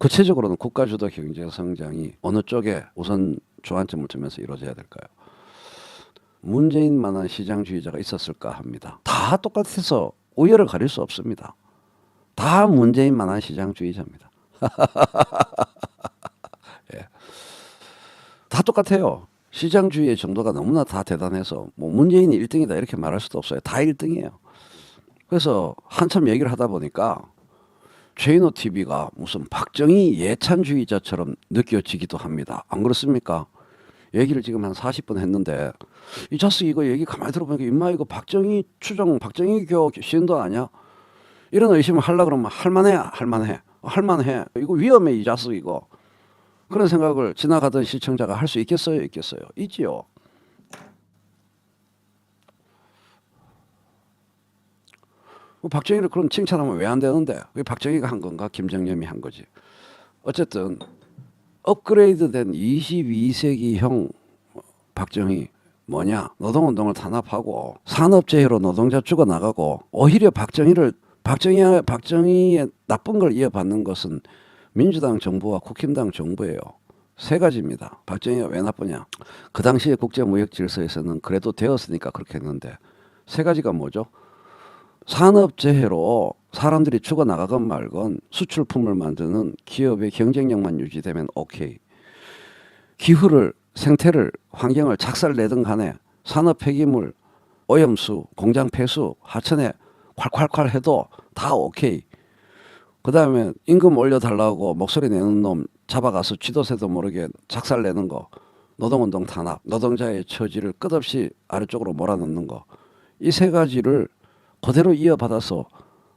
구체적으로는 국가주도 경제 성장이 어느 쪽에 우선 주안점을 두면서 이루어져야 될까요? 문재인만한 시장주의자가 있었을까 합니다. 다 똑같아서 우열을 가릴 수 없습니다. 다 문재인만한 시장주의자입니다. 예. 다 똑같아요. 시장주의의 정도가 너무나 다 대단해서 뭐 문재인이 1등이다 이렇게 말할 수도 없어요. 다 1등이에요. 그래서 한참 얘기를 하다 보니까 최인호 TV가 무슨 박정희 예찬주의자처럼 느껴지기도 합니다. 안 그렇습니까? 얘기를 지금 한 40분 했는데 이 자식 이거 얘기 가만히 들어보니까 임마 이거 박정희 추정 박정희교 신도 아니야? 이런 의심을 하려고 그러면 할만해 이거 위험해 이 자식 이거. 그런 생각을 지나가던 시청자가 할 수 있겠어요? 있지요. 박정희를 그럼 칭찬하면 왜 안 되는데? 그게 박정희가 한 건가? 김정념이 한 거지. 어쨌든 업그레이드된 22세기형 박정희 뭐냐? 노동운동을 탄압하고 산업재해로 노동자 죽어나가고 오히려 박정희의 나쁜 걸 이어받는 것은 민주당 정부와 국힘당 정부예요. 세 가지입니다. 박정희가 왜 나쁘냐? 그 당시에 국제무역 질서에서는 그래도 되었으니까 그렇게 했는데 세 가지가 뭐죠? 산업재해로 사람들이 죽어나가건 말건 수출품을 만드는 기업의 경쟁력만 유지되면 오케이. 기후를 생태를 환경을 작살내든 간에 산업 폐기물 오염수 공장 폐수 하천에 콸콸콸 해도 다 오케이. 그 다음에 임금 올려달라고 목소리 내는 놈 잡아가서 쥐도새도 모르게 작살내는 거, 노동운동 탄압, 노동자의 처지를 끝없이 아래쪽으로 몰아넣는 거, 이 세 가지를 그대로 이어받아서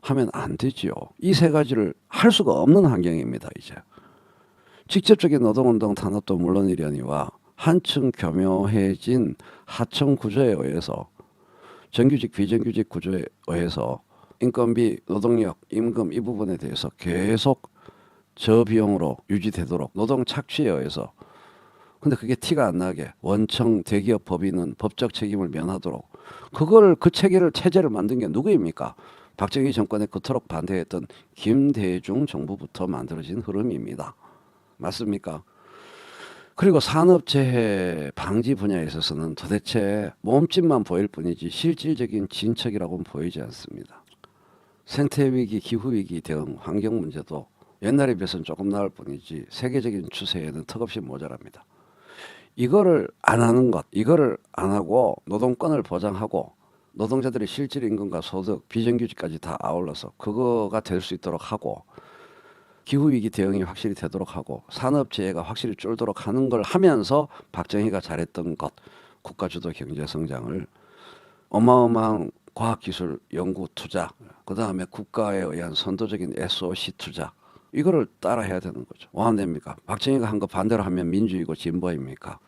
하면 안 되지요. 이 세 가지를 할 수가 없는 환경입니다. 이제 직접적인 노동운동 탄압도 물론이려니와 한층 교묘해진 하청 구조에 의해서 정규직 비정규직 구조에 의해서 인건비, 노동력, 임금 이 부분에 대해서 계속 저비용으로 유지되도록 노동 착취에 의해서 근데 그게 티가 안 나게 원청 대기업 법인은 법적 책임을 면하도록 그 체제를 만든 게 누구입니까? 박정희 정권에 그토록 반대했던 김대중 정부부터 만들어진 흐름입니다. 맞습니까? 그리고 산업재해 방지 분야에 있어서는 도대체 몸집만 보일 뿐이지 실질적인 진척이라고는 보이지 않습니다. 생태위기, 기후위기 등 환경 문제도 옛날에 비해서는 조금 나을 뿐이지 세계적인 추세에는 턱없이 모자랍니다. 이거를 안 하는 것, 이거를 안 하고 노동권을 보장하고 노동자들의 실질 임금과 소득, 비정규직까지 다 아울러서 그거가 될 수 있도록 하고 기후위기 대응이 확실히 되도록 하고 산업재해가 확실히 줄도록 하는 걸 하면서 박정희가 잘했던 것, 국가주도 경제성장을 어마어마한 과학기술 연구 투자, 그 다음에 국가에 의한 선도적인 SOC 투자, 이거를 따라 해야 되는 거죠. 뭐 안 됩니까? 박정희가 한 거 반대로 하면 민주이고 진보입니까?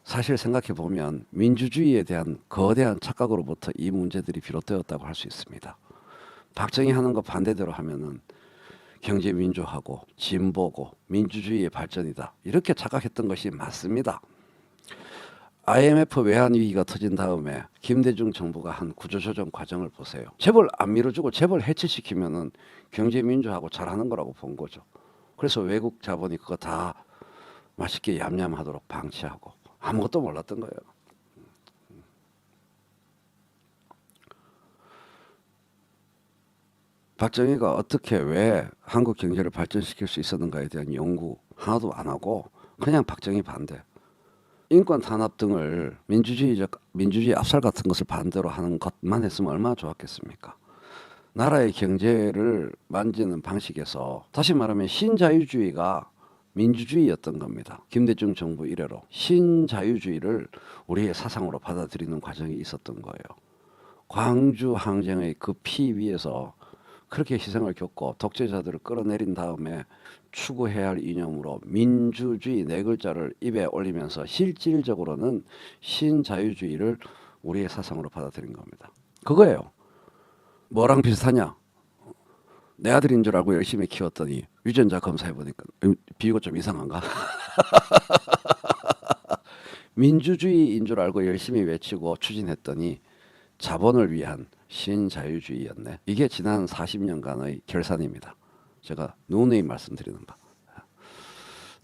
사실 생각해 보면 민주주의에 대한 거대한 착각으로부터 이 문제들이 비롯되었다고 할 수 있습니다. 박정희 하는 거 반대대로 하면은 경제 민주화고 진보고 민주주의의 발전이다. 이렇게 착각했던 것이 맞습니다. IMF 외환 위기가 터진 다음에 김대중 정부가 한 구조조정 과정을 보세요. 재벌 안 밀어주고 재벌 해체시키면은 경제 민주화하고 잘하는 거라고 본 거죠. 그래서 외국 자본이 그거 다 맛있게 얌얌하도록 방치하고 아무것도 몰랐던 거예요. 박정희가 어떻게 왜 한국 경제를 발전시킬 수 있었는가에 대한 연구 하나도 안 하고 그냥 박정희 반대. 인권 탄압 등을 민주주의 압살 같은 것을 반대로 하는 것만 했으면 얼마나 좋았겠습니까? 나라의 경제를 만지는 방식에서 다시 말하면 신자유주의가 민주주의였던 겁니다. 김대중 정부 이래로 신자유주의를 우리의 사상으로 받아들이는 과정이 있었던 거예요. 광주 항쟁의 그 피 위에서 그렇게 희생을 겪고 독재자들을 끌어내린 다음에 추구해야 할 이념으로 민주주의 네 글자를 입에 올리면서 실질적으로는 신자유주의를 우리의 사상으로 받아들인 겁니다. 그거예요. 뭐랑 비슷하냐? 내 아들인 줄 알고 열심히 키웠더니 유전자 검사해보니까 비유가 좀 이상한가? 민주주의인 줄 알고 열심히 외치고 추진했더니 자본을 위한 신자유주의였네. 이게 지난 40년간의 결산입니다. 제가 누누이 말씀드리는 바.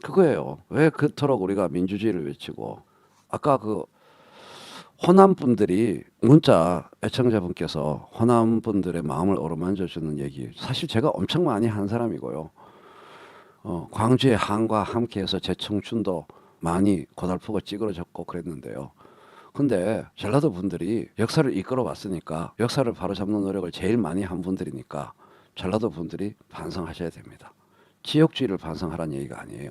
그거예요. 왜 그토록 우리가 민주주의를 외치고 아까 그 호남 분들이 문자 애청자분께서 호남 분들의 마음을 어루만져 주는 얘기 사실 제가 엄청 많이 한 사람이고요. 광주의 한과 함께해서 제 청춘도 많이 고달프고 찌그러졌고 그랬는데요. 근데 전라도 분들이 역사를 이끌어 왔으니까 역사를 바로잡는 노력을 제일 많이 한 분들이니까 전라도 분들이 반성하셔야 됩니다. 지역주의를 반성하라는 얘기가 아니에요.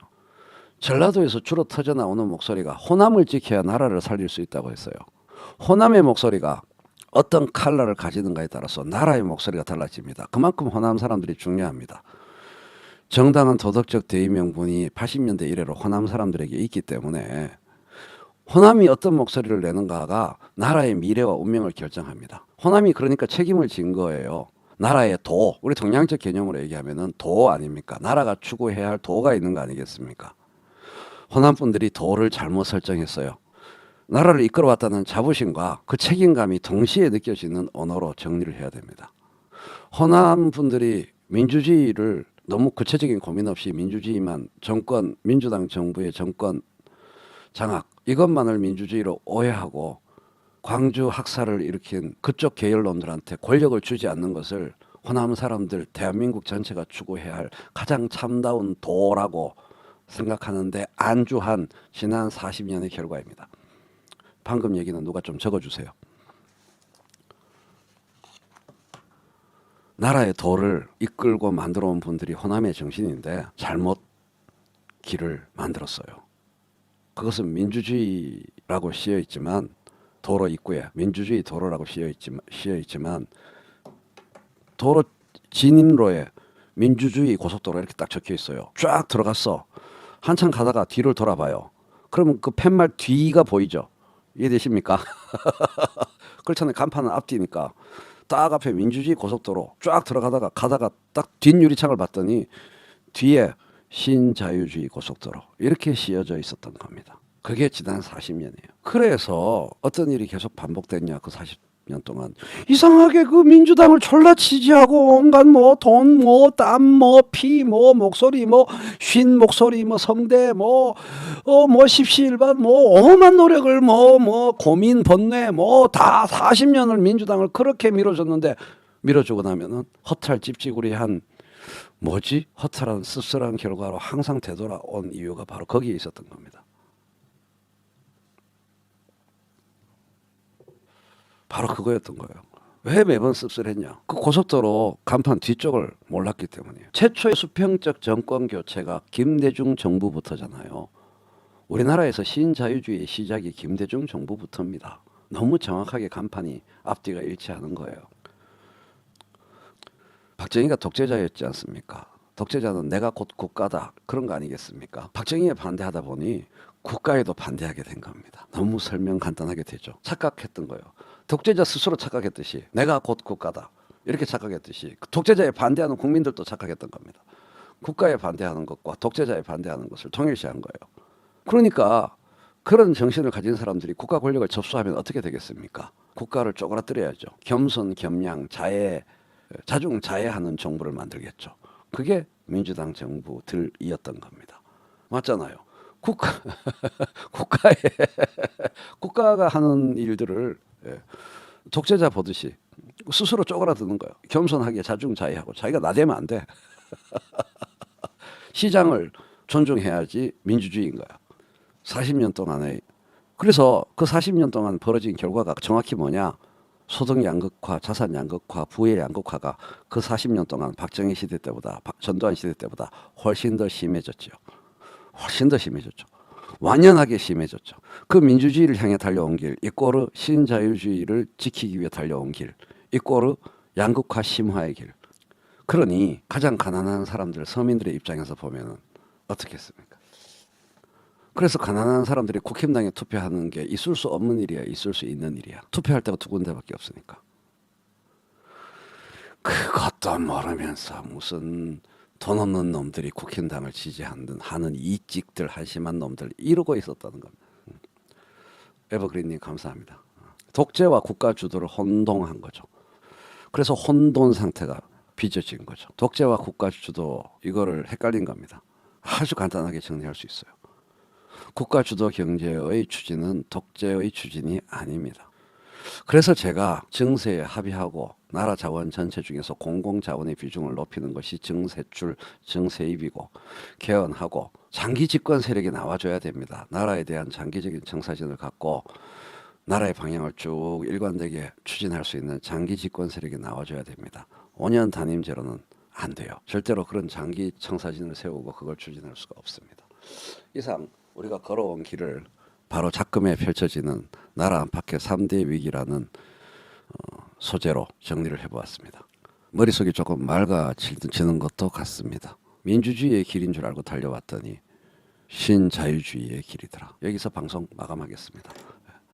전라도에서 주로 터져 나오는 목소리가 호남을 지켜야 나라를 살릴 수 있다고 했어요. 호남의 목소리가 어떤 컬러를 가지는가에 따라서 나라의 목소리가 달라집니다. 그만큼 호남 사람들이 중요합니다. 정당한 도덕적 대의 명분이 80년대 이래로 호남 사람들에게 있기 때문에 호남이 어떤 목소리를 내는가가 나라의 미래와 운명을 결정합니다. 호남이 그러니까 책임을 진 거예요. 나라의 도, 우리 동양적 개념으로 얘기하면은 도 아닙니까? 나라가 추구해야 할 도가 있는 거 아니겠습니까? 호남 분들이 도를 잘못 설정했어요. 나라를 이끌어왔다는 자부심과 그 책임감이 동시에 느껴지는 언어로 정리를 해야 됩니다. 호남 분들이 민주주의를 너무 구체적인 고민 없이 민주주의만 정권, 민주당 정부의 정권 장악 이것만을 민주주의로 오해하고 광주 학살을 일으킨 그쪽 계열론들한테 권력을 주지 않는 것을 호남 사람들 대한민국 전체가 추구해야 할 가장 참다운 도라고 생각하는데 안주한 지난 40년의 결과입니다. 방금 얘기는 누가 좀 적어주세요. 나라의 도를 이끌고 만들어 온 분들이 호남의 정신인데 잘못 길을 만들었어요. 그것은 민주주의라고 씌어 있지만 도로 입구에 민주주의 도로라고 씌어 있지만 도로 진입로에 민주주의 고속도로 이렇게 딱 적혀 있어요. 쫙 들어갔어. 한참 가다가 뒤를 돌아봐요. 그러면 그 팻말 뒤가 보이죠. 이해되십니까? 그렇잖아요. 간판은 앞뒤니까. 딱 앞에 민주주의 고속도로 쫙 들어가다가 딱 뒷유리창을 봤더니 뒤에 신자유주의 고속도로 이렇게 씌어져 있었던 겁니다. 그게 지난 40년이에요. 그래서 어떤 일이 계속 반복됐냐 그 40년 동안 이상하게 그 민주당을 졸라 지지하고 온갖 뭐 돈 뭐 땀 뭐 피 뭐 목소리 뭐 쉰 목소리 뭐 성대 뭐 십시일반 뭐 오만 노력을 뭐 고민 번뇌 뭐 다 40년을 민주당을 그렇게 밀어줬는데 밀어주고 나면은 허탈 찝찝구리한 뭐지? 허탈한 씁쓸한 결과로 항상 되돌아온 이유가 바로 거기에 있었던 겁니다. 바로 그거였던 거예요. 왜 매번 씁쓸했냐? 그 고속도로 간판 뒤쪽을 몰랐기 때문이에요. 최초의 수평적 정권 교체가 김대중 정부부터잖아요. 우리나라에서 신자유주의의 시작이 김대중 정부부터입니다. 너무 정확하게 간판이 앞뒤가 일치하는 거예요. 박정희가 독재자였지 않습니까? 독재자는 내가 곧 국가다 그런 거 아니겠습니까? 박정희에 반대하다 보니 국가에도 반대하게 된 겁니다. 너무 설명 간단하게 되죠. 착각했던 거예요. 독재자 스스로 착각했듯이 내가 곧 국가다 이렇게 착각했듯이 독재자에 반대하는 국민들도 착각했던 겁니다. 국가에 반대하는 것과 독재자에 반대하는 것을 동일시한 거예요. 그러니까 그런 정신을 가진 사람들이 국가 권력을 접수하면 어떻게 되겠습니까? 국가를 쪼그라뜨려야죠. 겸손, 겸양, 자애, 자중자애하는 정부를 만들겠죠. 그게 민주당 정부들이었던 겁니다. 맞잖아요. 국가에 국가가 하는 일들을 독재자 보듯이 스스로 쪼그라드는 거예요. 겸손하게 자중자애하고 자기가 나대면 안 돼. 시장을 존중해야지 민주주의인 거야. 40년 동안에 그래서 그 40년 동안 벌어진 결과가 정확히 뭐냐? 소득 양극화, 자산 양극화, 부의 양극화가 그 40년 동안 박정희 시대 때보다 전두환 시대 때보다 훨씬 더 심해졌죠. 훨씬 더 심해졌죠. 완연하게 심해졌죠. 그 민주주의를 향해 달려온 길, 이꼬르 신자유주의를 지키기 위해 달려온 길, 이꼬르 양극화 심화의 길. 그러니 가장 가난한 사람들, 서민들의 입장에서 보면은 어떻겠습니까? 그래서 가난한 사람들이 국힘당에 투표하는 게 있을 수 없는 일이야, 있을 수 있는 일이야. 투표할 때가 두 군데밖에 없으니까. 그것도 모르면서 무슨 돈 없는 놈들이 국힘당을 지지하는 이찍들 한심한 놈들 이러고 있었다는 겁니다. 에버그린님 감사합니다. 독재와 국가 주도를 혼동한 거죠. 그래서 혼돈 상태가 빚어진 거죠. 독재와 국가 주도 이거를 헷갈린 겁니다. 아주 간단하게 정리할 수 있어요. 국가 주도 경제의 추진은 독재의 추진이 아닙니다. 그래서 제가 정세에 합의하고 나라 자원 전체 중에서 공공자원의 비중을 높이는 것이 정세출, 정세입이고 개헌하고 장기 집권 세력이 나와줘야 됩니다. 나라에 대한 장기적인 청사진을 갖고 나라의 방향을 쭉 일관되게 추진할 수 있는 장기 집권 세력이 나와줘야 됩니다. 5년 단임제로는 안 돼요. 절대로 그런 장기 청사진을 세우고 그걸 추진할 수가 없습니다. 이상 우리가 걸어온 길을 바로 작금에 펼쳐지는 나라 안팎의 3대 위기라는 소재로 정리를 해보았습니다. 머릿속이 조금 맑아지는 것도 같습니다. 민주주의의 길인 줄 알고 달려왔더니 신자유주의의 길이더라. 여기서 방송 마감하겠습니다.